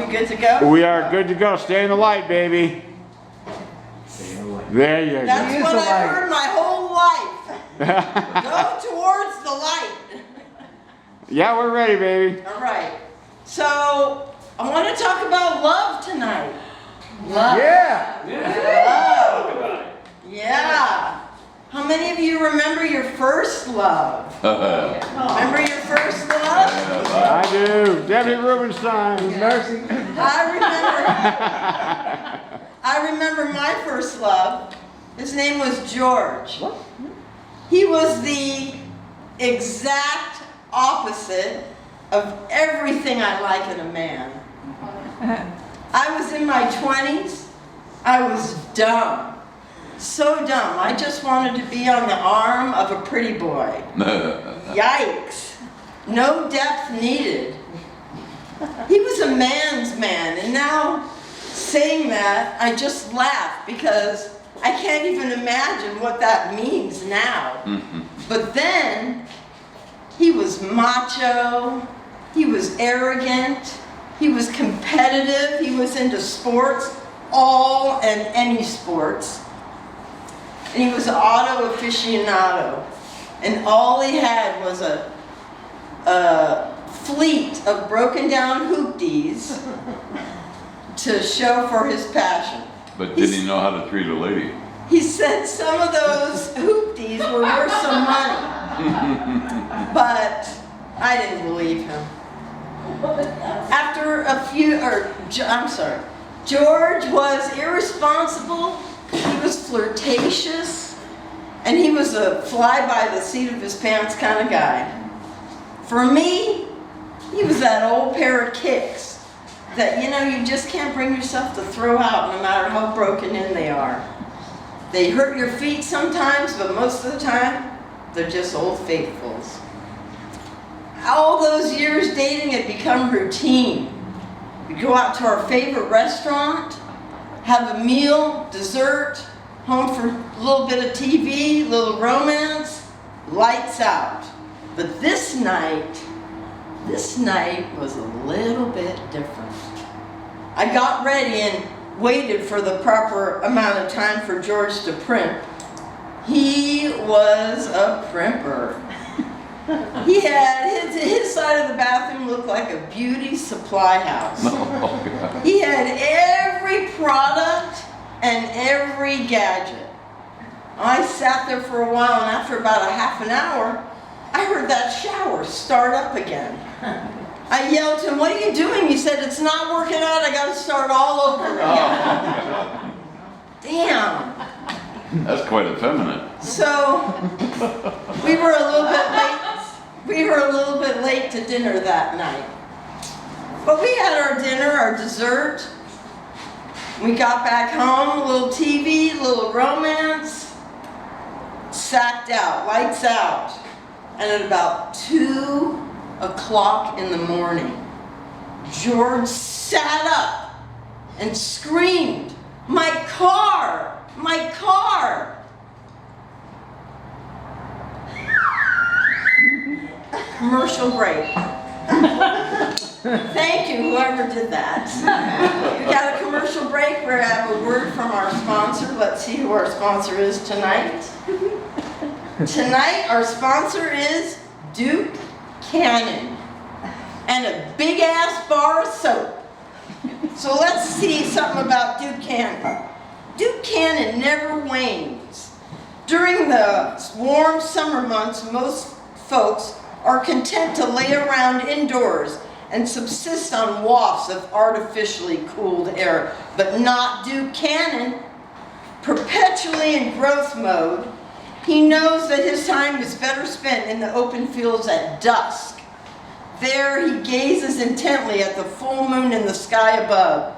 we good to go? We are good to go. Stay in the light, baby. There you go. That's what I've heard my whole life. Go towards the light. Yeah, we're ready, baby. All right. So, I want to talk about love tonight. Love. Yeah. Love. Yeah. How many of you remember your first love? Remember your first love? I do. Debbie Rubenstein. Narci. I remember my first love. His name was George. He was the exact opposite of everything I like in a man. I was in my 20s. I was dumb. So dumb. I just wanted to be on the arm of a pretty boy. Yikes. No depth needed. He was a man's man, and now saying that, I just laugh because I can't even imagine what that means now. But then, he was macho, he was arrogant, he was competitive, he was into sports, all and any sports. And he was an auto aficionado. And all he had was a fleet of broken down hoopties to show for his passion. But did he know how to treat a lady? He said some of those hoopties were worth some money. But I didn't believe him. After a few, George was irresponsible. He was flirtatious, and he was a fly-by-the-seat-of-his-pants kind of guy. For me, he was that old pair of kicks that, you just can't bring yourself to throw out no matter how broken in they are. They hurt your feet sometimes, but most of the time, they're just old faithfuls. All those years dating had become routine. We'd go out to our favorite restaurant, have a meal, dessert, home for a little bit of TV, a little romance, lights out. But this night was a little bit different. I got ready and waited for the proper amount of time for George to primp. He was a primper. He had his side of the bathroom looked like a beauty supply house. He had every product and every gadget. I sat there for a while, and after about a half an hour, I heard that shower start up again. I yelled to him, "What are you doing?" He said, "It's not working out, I gotta start all over again." Damn. That's quite effeminate. So, we were a little bit late. We were a little bit late to dinner that night. But we had our dinner, our dessert. We got back home, a little TV, a little romance. Sacked out, lights out. And at about 2 o'clock in the morning, George sat up and screamed, "My car! My car!" Commercial break. Thank you, whoever did that. We got a commercial break where I have a word from our sponsor. Let's see who our sponsor is tonight. Tonight, our sponsor is Duke Cannon and a big-ass bar of soap. So let's see something about Duke Cannon. Duke Cannon never wanes. During the warm summer months, most folks are content to lay around indoors and subsist on wafts of artificially cooled air, but not Duke Cannon. Perpetually in growth mode, he knows that his time is better spent in the open fields at dusk. There he gazes intently at the full moon in the sky above,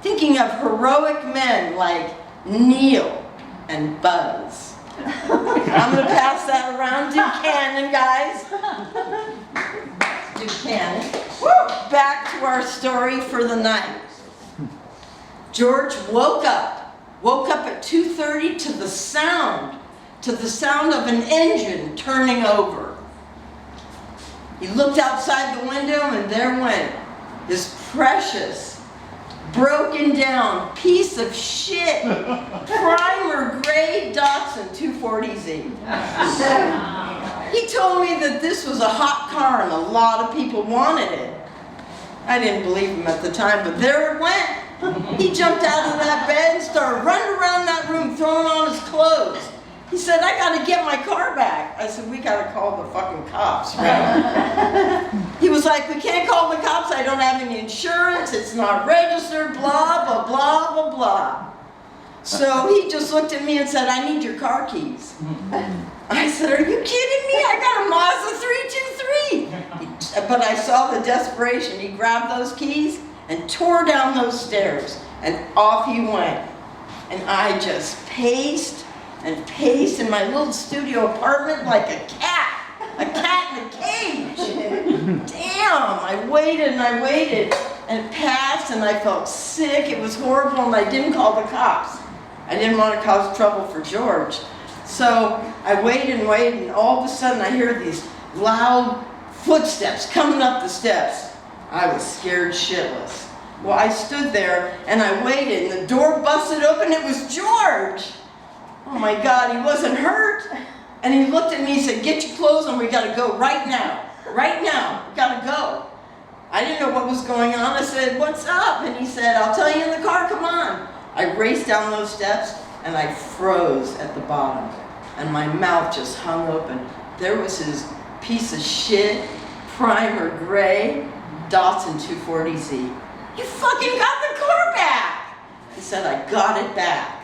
thinking of heroic men like Neil and Buzz. I'm going to pass that around. Duke Cannon, guys. Duke Cannon. Woo! Back to our story for the night. George woke up at 2:30 to the sound of an engine turning over. He looked outside the window, and there went his precious broken down piece of shit, primer gray Datsun 240Z. He told me that this was a hot car and a lot of people wanted it. I didn't believe him at the time, but there it went. He jumped out of that bed and started running around that room throwing on his clothes. He said, I gotta get my car back. I said, we gotta call the fucking cops, right? He was like, we can't call the cops, I don't have any insurance, it's not registered, blah, blah, blah, blah, blah. So he just looked at me and said, I need your car keys. I said, are you kidding me? I got a Mazda 323. But I saw the desperation. He grabbed those keys and tore down those stairs, and off he went. And I just paced and paced in my little studio apartment like a cat in a cage. Damn, I waited and it passed and I felt sick. It was horrible and I didn't call the cops. I didn't want to cause trouble for George. So I waited and all of a sudden I hear these loud footsteps coming up the steps. I was scared shitless. Well, I stood there and I waited and the door busted open. It was George. Oh my God, he wasn't hurt. And he looked at me and said, get your clothes on, we gotta go right now. Right now, we gotta go. I didn't know what was going on. I said, what's up? And he said, I'll tell you in the car, come on. I raced down those steps and I froze at the bottom. And my mouth just hung open. There was his piece of shit, primer gray, Datsun 240Z. You fucking got the car back. He said, I got it back.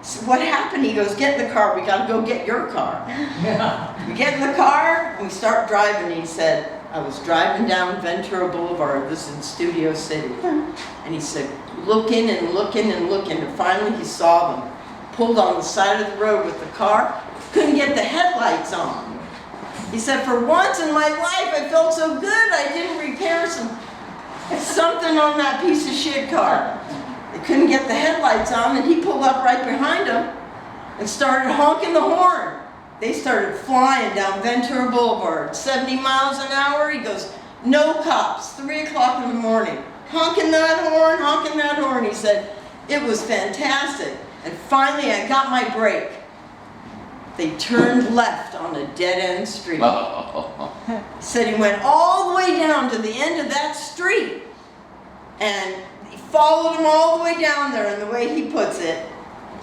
So what happened? He goes, get in the car, we gotta go get your car. We get in the car, and we start driving. He said, I was driving down Ventura Boulevard, this is in Studio City. And he said, looking and looking and looking, and finally he saw them. Pulled on the side of the road with the car, couldn't get the headlights on. He said, for once in my life I felt so good I didn't repair something on that piece of shit car. They couldn't get the headlights on and he pulled up right behind them and started honking the horn. They started flying down Ventura Boulevard, 70 miles an hour. He goes, no cops, 3 o'clock in the morning. Honking that horn. He said, it was fantastic. And finally I got my break. They turned left on a dead-end street. He said he went all the way down to the end of that street. And he followed him all the way down there, and the way he puts it,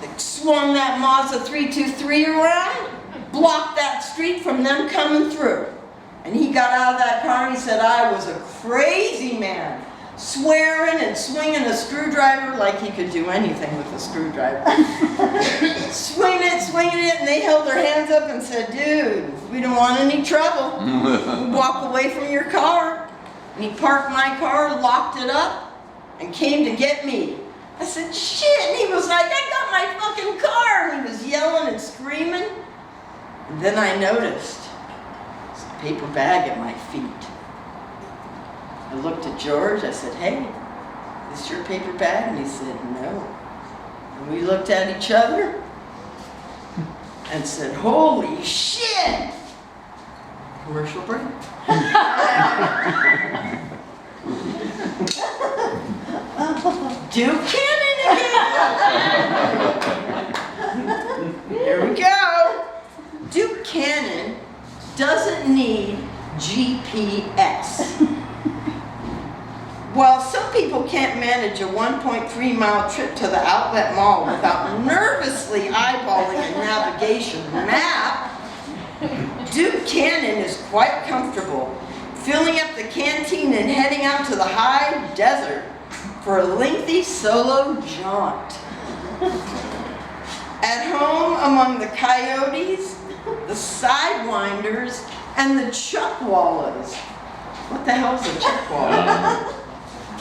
they swung that Mazda 323 around, blocked that street from them coming through. And he got out of that car and he said, I was a crazy man, swearing and swinging a screwdriver like he could do anything with a screwdriver. Swinging it, and they held their hands up and said, dude, we don't want any trouble. Walk away from your car. And he parked my car, locked it up, and came to get me. I said, shit, and he was like, I got my fucking car, and he was yelling and screaming. And then I noticed a paper bag at my feet. I looked at George, I said, hey, is this your paper bag? And he said, no. And we looked at each other and said, holy shit! Commercial break. Duke Cannon again! Here we go! Duke Cannon doesn't need GPS. While some people can't manage a 1.3-mile trip to the outlet mall without nervously eyeballing a navigation map, Duke Cannon is quite comfortable filling up the canteen and heading out to the high desert for a lengthy solo jaunt. At home among the coyotes, the sidewinders, and the chuckwallas. What the hell is a chuckwalla?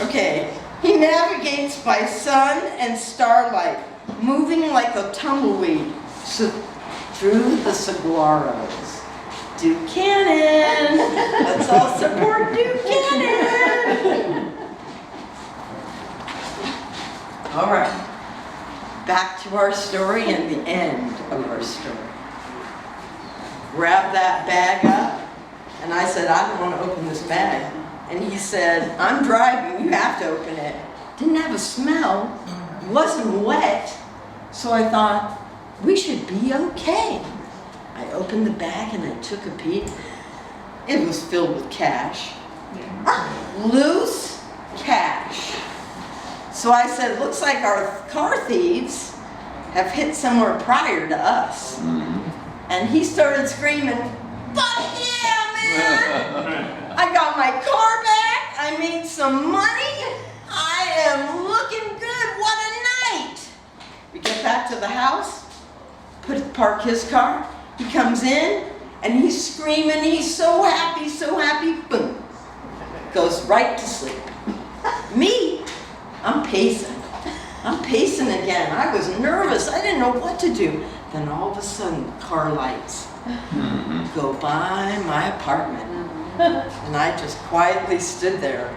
Okay, he navigates by sun and starlight, moving like a tumbleweed through the saguaros. Duke Cannon! Let's all support Duke Cannon! All right, back to our story and the end of our story. Grabbed that bag up, and I said, I don't want to open this bag. And he said, I'm driving, you have to open it. didn't have a smell, wasn't wet. So I thought, we should be okay. I opened the bag and I took a peek. It was filled with cash. Loose cash. So I said, looks like our car thieves have hit somewhere prior to us. And he started screaming, fuck yeah, man! I got my car back, I made some money, I am looking good, what a night! We get back to the house, park his car, he comes in, and he's screaming, he's so happy, boom. Goes right to sleep. Me, I'm pacing again. I was nervous, I didn't know what to do. Then all of a sudden, car lights go by my apartment. And I just quietly stood there.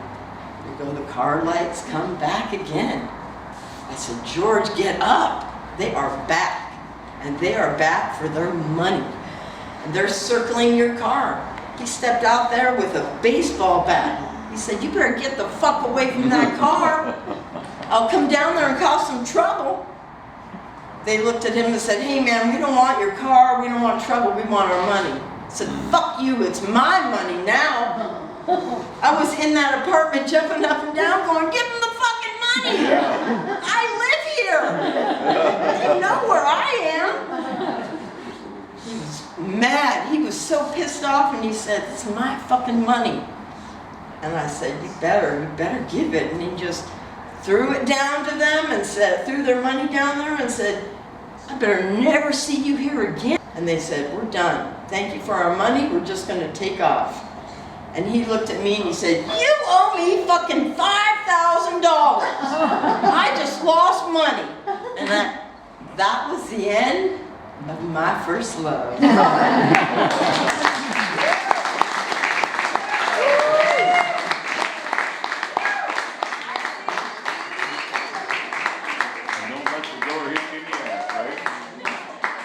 We go, the car lights come back again. I said, George, get up. They are back. And they are back for their money. And they're circling your car. He stepped out there with a baseball bat. He said, you better get the fuck away from that car. I'll come down there and cause some trouble. They looked at him and said, hey man, we don't want your car, we don't want trouble, we want our money. I said, fuck you, it's my money now. I was in that apartment jumping up and down going, give him the fucking money. I live here. You know where I am. He was mad, he was so pissed off and he said, it's my fucking money. And I said, you better give it. And he just threw it down to them and said, threw their money down there and said, I better never see you here again. And they said, we're done. Thank you for our money, we're just gonna take off. And he looked at me and he said, you owe me fucking $5,000. I just lost money. And that was the end of my first love.